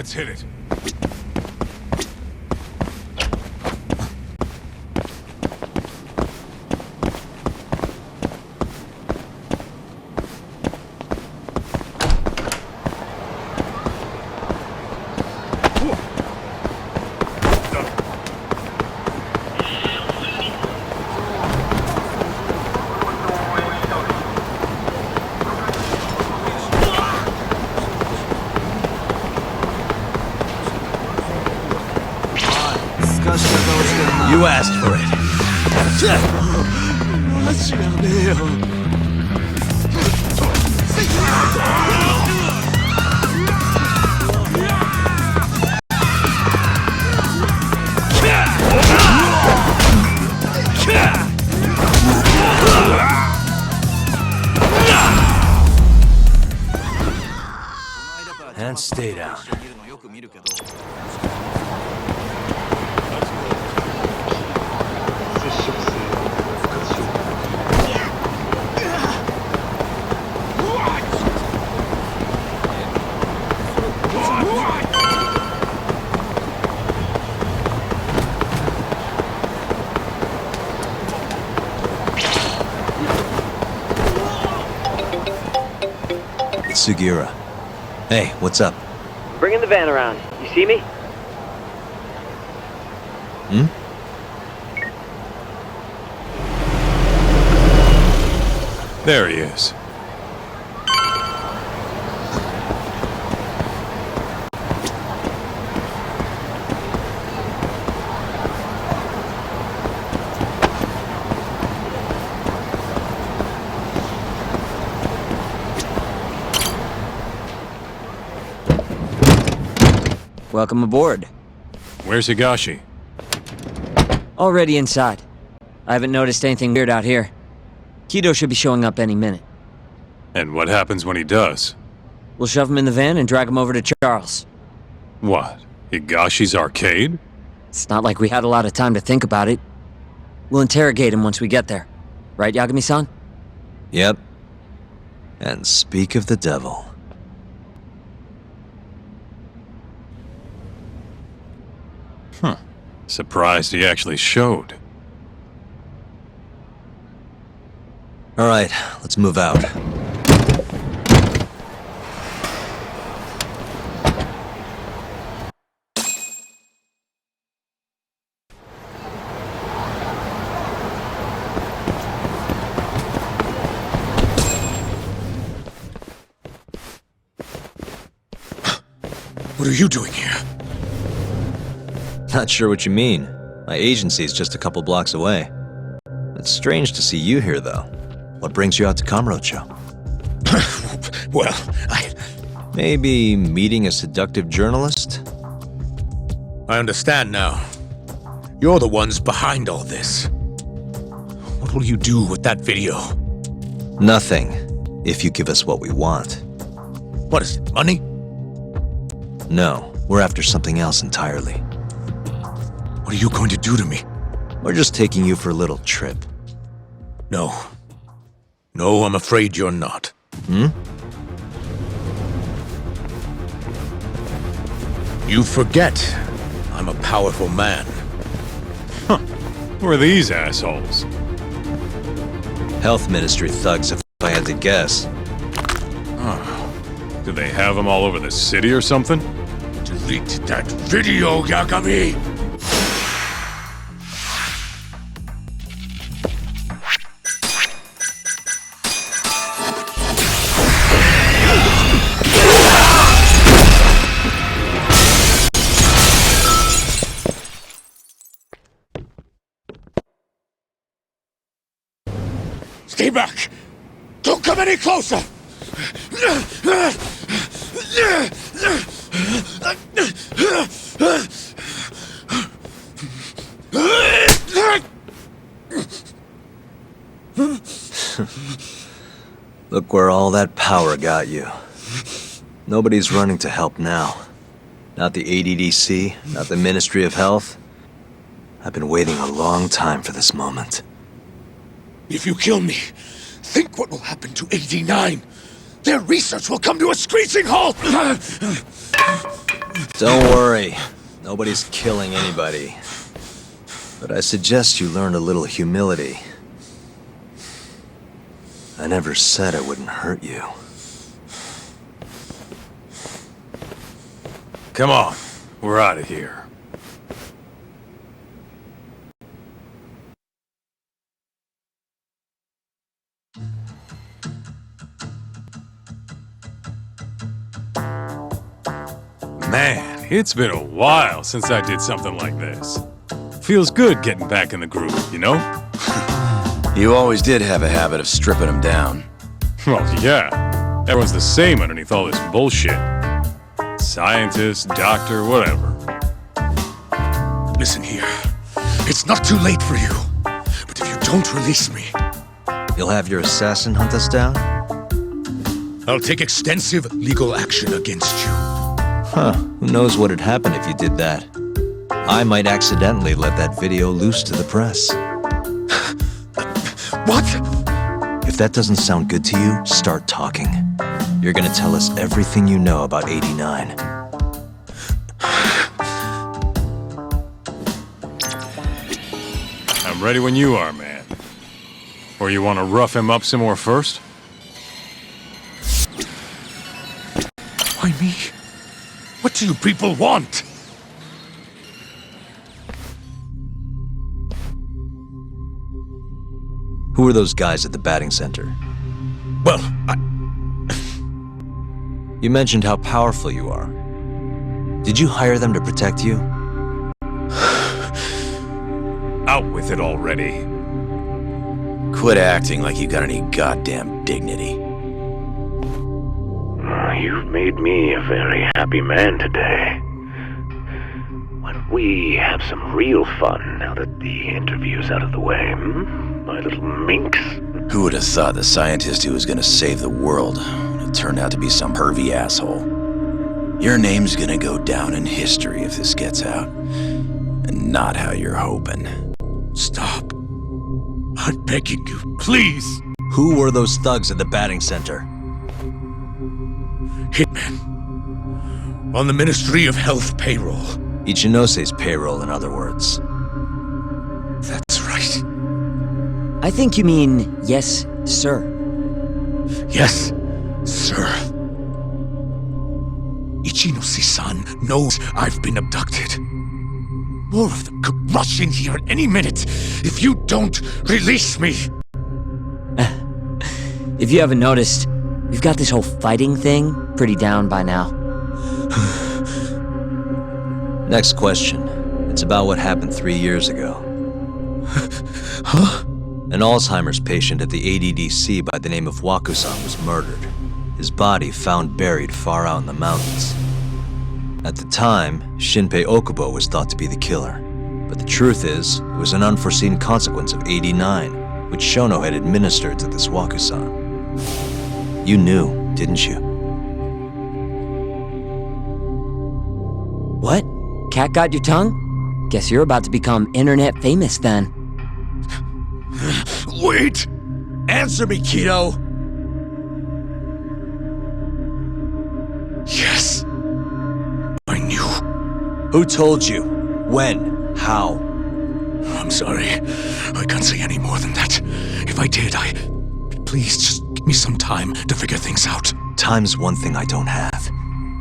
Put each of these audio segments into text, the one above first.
Let's hit it. You asked for it. And stay down. It's Sugiura. Hey, what's up? Bringing the van around. You see me? Hmm? There he is. Welcome aboard. Where's Higashi? Already inside. I haven't noticed anything weird out here. Kido should be showing up any minute. And what happens when he does? We'll shove him in the van and drag him over to Charles. What? Higashi's arcade? It's not like we had a lot of time to think about it. We'll interrogate him once we get there. Right, Yagami-san? Yep. And speak of the devil. Huh. Surprised he actually showed. All right, let's move out. What are you doing here? Not sure what you mean. My agency's just a couple blocks away. It's strange to see you here, though. What brings you out to Kamurocho? Well, Maybe meeting a seductive journalist? I understand now. You're the ones behind all this. What will you do with that video? Nothing, if you give us what we want. What is it, money? No, we're after something else entirely. What are you going to do to me? We're just taking you for a little trip. No. No, I'm afraid you're not. Hmm? You forget I'm a powerful man. Huh. Who are these assholes? Health Ministry thugs, if I had to guess. Do they have them all over the city or something? Delete that video, Yagami! Stay back! Don't come any closer! Look where all that power got you. Nobody's running to help now. Not the ADDC, not the Ministry of Health. I've been waiting a long time for this moment. If you kill me, think what will happen to 89. Their research will come to a screeching halt! Don't worry. Nobody's killing anybody. But I suggest you learn a little humility. I never said I wouldn't hurt you. Come on, we're out of here. Man, it's been a while since I did something like this. Feels good getting back in the groove, you know? You always did have a habit of stripping them down. Well, yeah. Everyone's the same underneath all this bullshit. Scientist, doctor, whatever. Listen here. It's not too late for you. But if you don't release me, You'll have your assassin hunt us down? I'll take extensive legal action against you. Huh. Who knows what'd happen if you did that? I might accidentally let that video loose to the press. What? If that doesn't sound good to you, start talking. You're gonna tell us everything you know about 89. I'm ready when you are, man. Or you want to rough him up some more first? Why me? What do you people want? Who are those guys at the batting center? Well, You mentioned how powerful you are. Did you hire them to protect you? Out with it already. Quit acting like you got any goddamn dignity. You've made me a very happy man today. Why don't we have some real fun now that the interview's out of the way, my little minx? Who would have thought the scientist who was gonna save the world would turn out to be some pervy asshole? Your name's gonna go down in history if this gets out. And not how you're hoping. stop. I'm begging you, please. Who were those thugs at the batting center? Hitmen. On the Ministry of Health payroll. Ichinose's payroll, in other words. That's right. I think you mean yes, sir. Yes, sir. Ichinose-san knows I've been abducted. More of them could rush in here at any minute if you don't release me. If you haven't noticed, we've got this whole fighting thing pretty down by now. Next question. It's about what happened 3 years ago. Huh? An Alzheimer's patient at the ADDC by the name of Wakusan was murdered. His body found buried far out in the mountains. At the time, Shinpei Okubo was thought to be the killer. But the truth is, it was an unforeseen consequence of 89, which Shono had administered to this Wakusan. You knew, didn't you? What? Cat got your tongue? Guess you're about to become internet famous then. Wait! Answer me, Kido! Yes. I knew. Who told you? When? How? I'm sorry. I can't say any more than that. If I did, Please, just give me some time to figure things out. Time's one thing I don't have.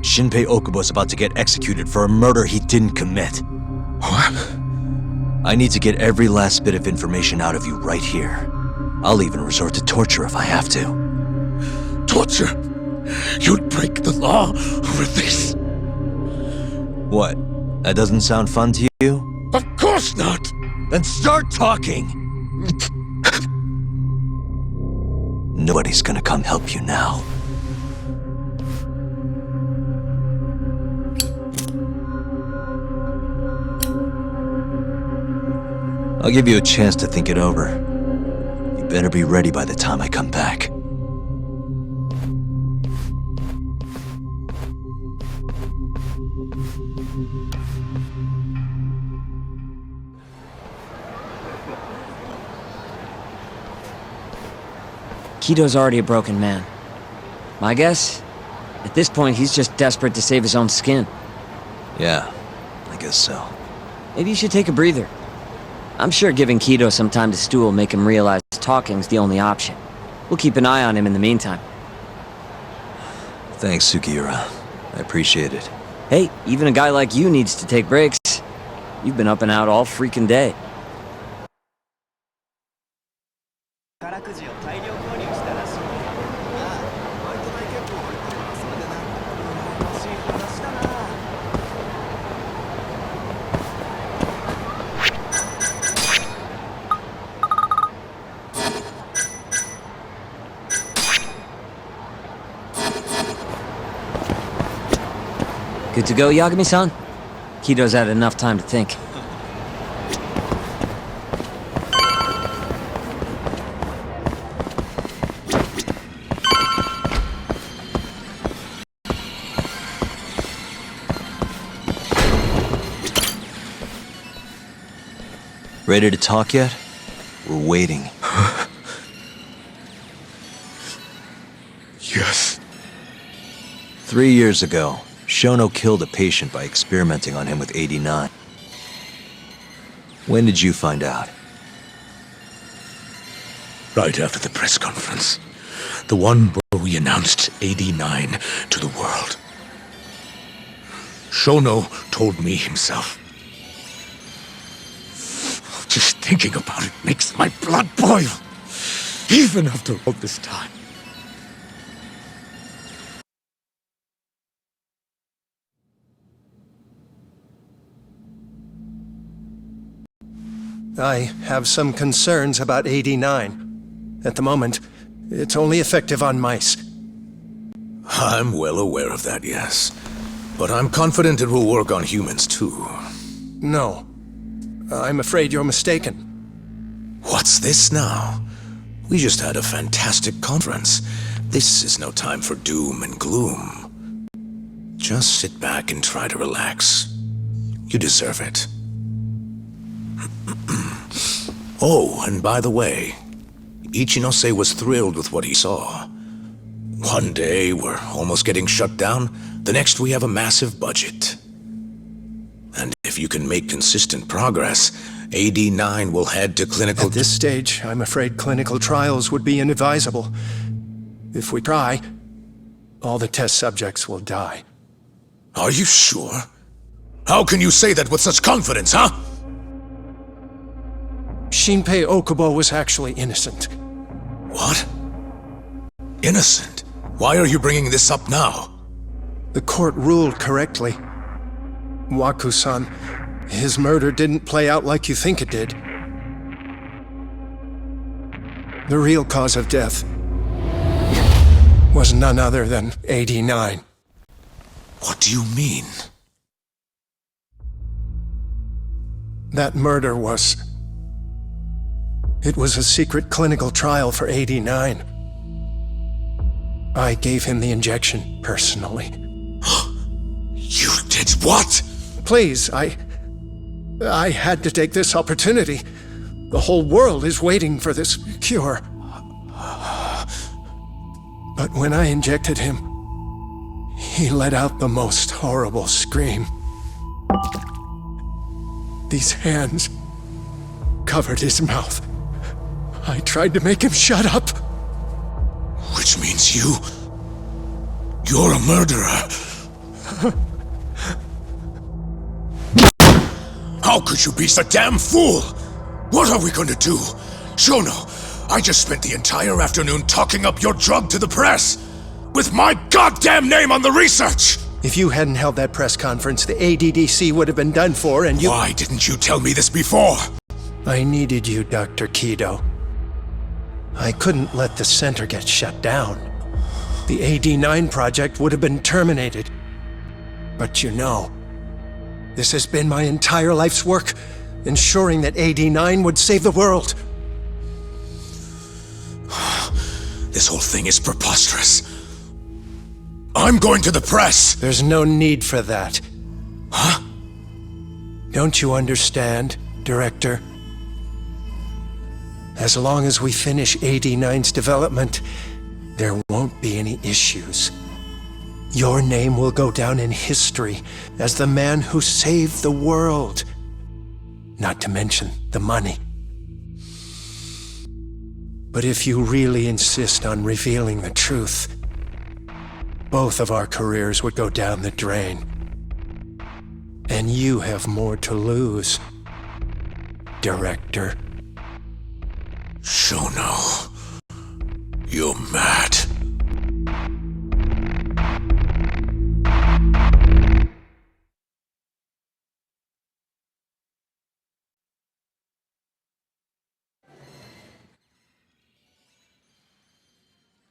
Shinpei Okubo's about to get executed for a murder he didn't commit. What? I need to get every last bit of information out of you right here. I'll even resort to torture if I have to. Torture? You'd break the law over this? What? That doesn't sound fun to you? Of course not! Then start talking! Nobody's gonna come help you now. I'll give you a chance to think it over. You better be ready by the time I come back. Kido's already a broken man. My guess? At this point, he's just desperate to save his own skin. Yeah, I guess so. Maybe you should take a breather. I'm sure giving Kido some time to stew will make him realize talking's the only option. We'll keep an eye on him in the meantime. Thanks, Sugiura. I appreciate it. Hey, even a guy like you needs to take breaks. You've been up and out all freaking day. Good to go, Yagami-san? Kido's had enough time to think. Ready to talk yet? We're waiting. Yes. 3 years ago, Shono killed a patient by experimenting on him with 89. When did you find out? Right after the press conference. The one where we announced 89 to the world. Shono told me himself. Just thinking about it makes my blood boil. Even after all this time. I have some concerns about 89. At the moment, it's only effective on mice. I'm well aware of that, yes. But I'm confident it will work on humans, too. No. I'm afraid you're mistaken. What's this now? We just had a fantastic conference. This is no time for doom and gloom. Just sit back and try to relax. You deserve it. Oh, and by the way, Ichinose was thrilled with what he saw. One day, we're almost getting shut down. The next, we have a massive budget. And if you can make consistent progress, AD9 will head to clinical... At this stage, I'm afraid clinical trials would be inadvisable. If we try, all the test subjects will die. Are you sure? How can you say that with such confidence, huh? Shinpei Okubo was actually innocent. What? Innocent? Why are you bringing this up now? The court ruled correctly. Waku-san, his murder didn't play out like you think it did. The real cause of death was none other than 89. What do you mean? That murder was... It was a secret clinical trial for 89. I gave him the injection, personally. You did what? Please, I had to take this opportunity. The whole world is waiting for this cure. But when I injected him, he let out the most horrible scream. These hands covered his mouth. I tried to make him shut up. Which means you're a murderer. How could you be such a damn fool? What are we gonna do? Shono, I just spent the entire afternoon talking up your drug to the press, with my goddamn name on the research! If you hadn't held that press conference, the ADDC would have been done for, and you— Why didn't you tell me this before? I needed you, Dr. Kido. I couldn't let the center get shut down. The AD9 project would have been terminated. But you know, this has been my entire life's work, ensuring that AD9 would save the world. This whole thing is preposterous. I'm going to the press! There's no need for that. Huh? Don't you understand, Director? As long as we finish AD9's development, there won't be any issues. Your name will go down in history as the man who saved the world. Not to mention the money. But if you really insist on revealing the truth, both of our careers would go down the drain. And you have more to lose, Director. Shono, you're mad.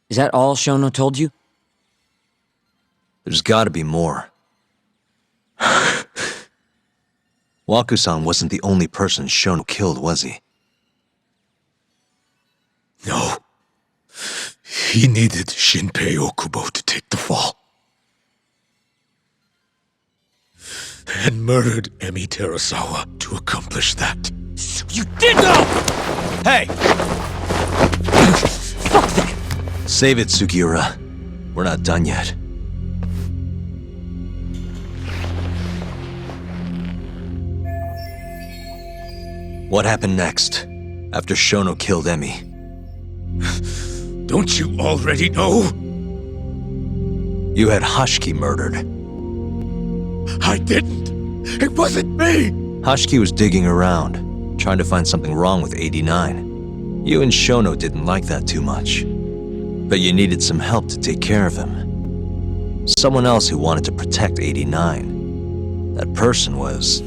Is that all Shono told you? There's gotta be more. Waku-san wasn't the only person Shono killed, was he? No. He needed Shinpei Okubo to take the fall. And murdered Emi Terasawa to accomplish that. You did know! Hey! Fuck that! Save it, Sugiura. We're not done yet. What happened next, after Shono killed Emi? Don't you already know? You had Hashiki murdered. I didn't. It wasn't me. Hashiki was digging around, trying to find something wrong with 89. You and Shono didn't like that too much. But you needed some help to take care of him. Someone else who wanted to protect 89. That person was...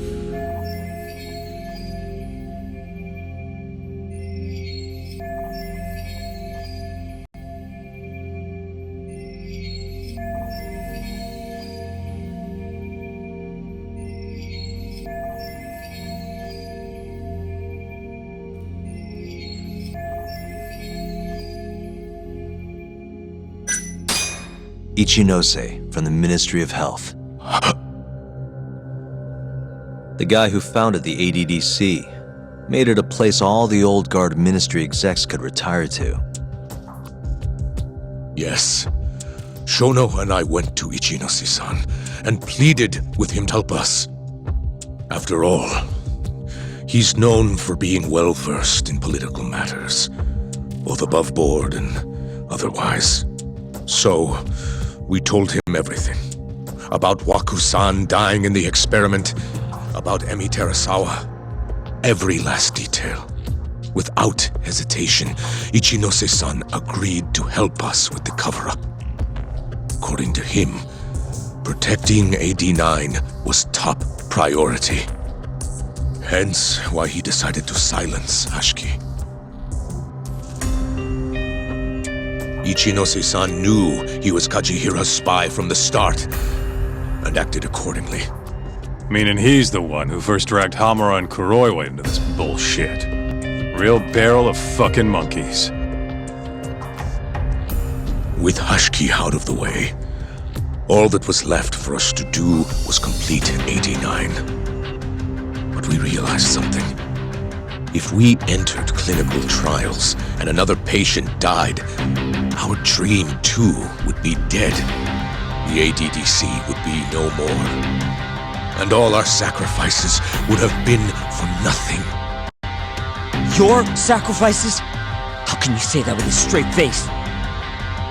Ichinose from the Ministry of Health. The guy who founded the ADDC made it a place all the old guard ministry execs could retire to. Yes. Shono and I went to Ichinose-san and pleaded with him to help us. After all, he's known for being well-versed in political matters, both above board and otherwise. So, we told him everything. About Waku-san dying in the experiment, about Emi Terasawa. Every last detail. Without hesitation, Ichinose-san agreed to help us with the cover-up. According to him, protecting AD9 was top priority. Hence why he decided to silence Hashiki. Ichinose-san knew he was Kajihira's spy from the start, and acted accordingly. Meaning he's the one who first dragged Hamura and Kuroiwa into this bullshit. Real barrel of fucking monkeys. With Hashiki out of the way, all that was left for us to do was complete 89. But we realized something. If we entered clinical trials and another patient died, our dream too would be dead. The ADDC would be no more. And all our sacrifices would have been for nothing. Your sacrifices? How can you say that with a straight face?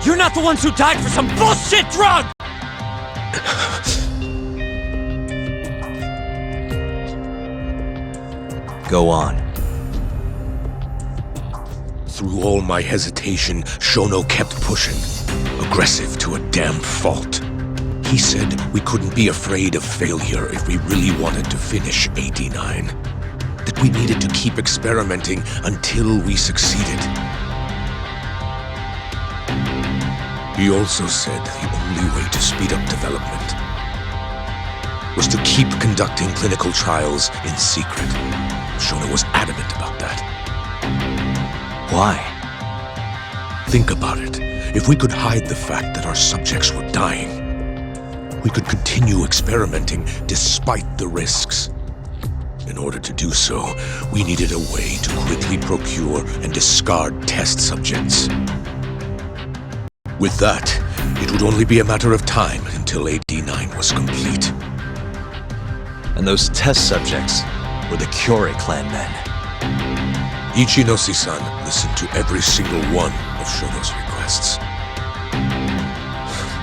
You're not the ones who died for some bullshit drug! Go on. Through all my hesitation, Shono kept pushing, aggressive to a damn fault. He said we couldn't be afraid of failure if we really wanted to finish 89. That we needed to keep experimenting until we succeeded. He also said the only way to speed up development was to keep conducting clinical trials in secret. Shono was adamant about that. Why? Think about it. If we could hide the fact that our subjects were dying, we could continue experimenting despite the risks. In order to do so, we needed a way to quickly procure and discard test subjects. With that, It would only be a matter of time until AD9 was complete. And those test subjects were the Kyorei clan men. Ichinose-san listened to every single one of Shono's requests.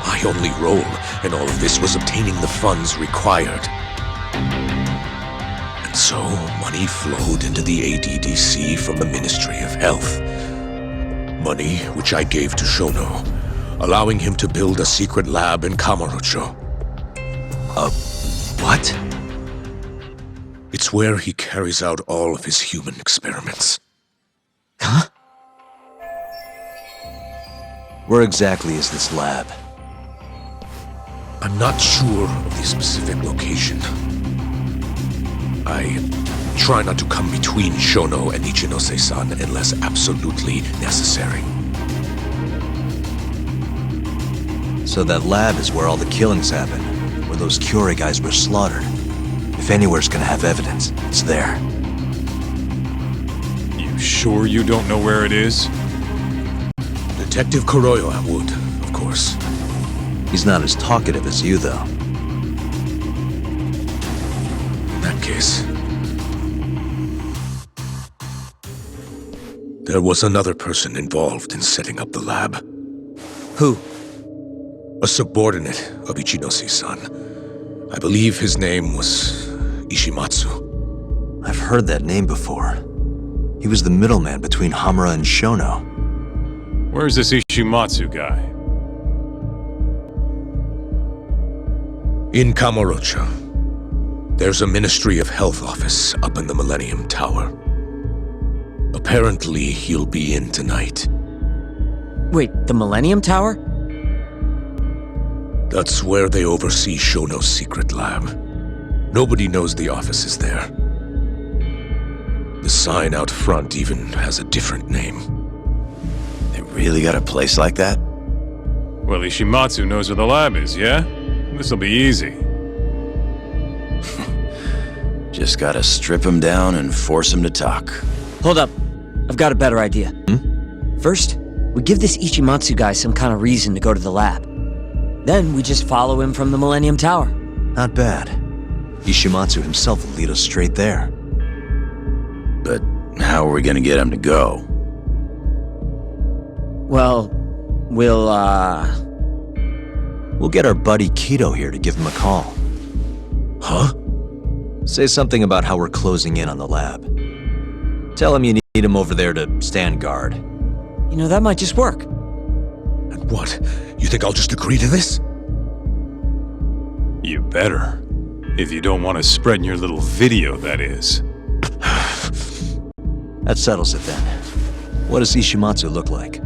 My only role in all of this was obtaining the funds required. And so, money flowed into the ADDC from the Ministry of Health. Money which I gave to Shono, allowing him to build a secret lab in Kamurocho. What? It's where he carries out all of his human experiments. Huh? Where exactly is this lab? I'm not sure of the specific location. I try not to come between Shono and Ichinose-san unless absolutely necessary. So that lab is where all the killings happen, where those Kyorei guys were slaughtered. If anywhere's gonna have evidence, it's there. You sure you don't know where it is? Detective Kuroyama would, of course. He's not as talkative as you, though. In that case... there was another person involved in setting up the lab. Who? A subordinate of Ichinose-san. I believe his name was Ishimatsu. I've heard that name before. He was the middleman between Hamura and Shono. Where's this Ishimatsu guy? In Kamurocho. There's a Ministry of Health office up in the Millennium Tower. Apparently, he'll be in tonight. Wait, the Millennium Tower? That's where they oversee Shono's secret lab. Nobody knows the office is there. The sign out front even has a different name. They really got a place like that? Well, Ishimatsu knows where the lab is, yeah? This'll be easy. Just gotta strip him down and force him to talk. Hold up. I've got a better idea. First, we give this Ichimatsu guy some kind of reason to go to the lab. Then we just follow him from the Millennium Tower. Not bad. Ishimatsu himself will lead us straight there. But how are we gonna get him to go? Well, we'll get our buddy Kido here to give him a call. Huh? Say something about how we're closing in on the lab. Tell him you need him over there to stand guard. You know, that might just work. And what? You think I'll just agree to this? You better. If you don't want to spread in your little video, that is. That settles it then. What does Ishimatsu look like?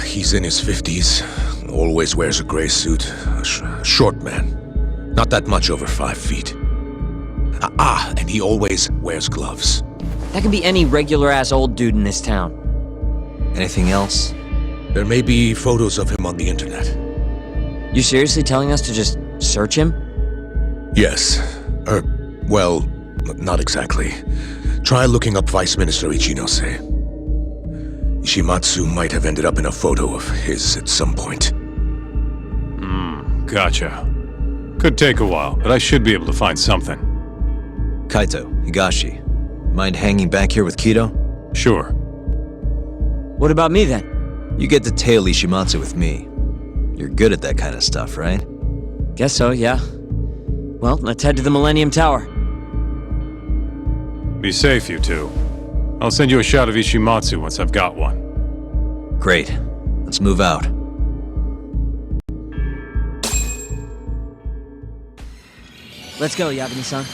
He's in his 50s. Always wears a gray suit. A short man. Not that much over 5 feet. And he always wears gloves. That can be any regular-ass old dude in this town. Anything else? There may be photos of him on the internet. You seriously telling us to just search him? Yes. Well, not exactly. Try looking up Vice Minister Ichinose. Ishimatsu might have ended up in a photo of his at some point. Gotcha. Could take a while, but I should be able to find something. Kaito, Higashi, mind hanging back here with Kido? Sure. What about me then? You get to tail Ishimatsu with me. You're good at that kind of stuff, right? Guess so, yeah. Well, let's head to the Millennium Tower. Be safe, you two. I'll send you a shot of Ishimatsu once I've got one. Great. Let's move out. Let's go, Yagami-san.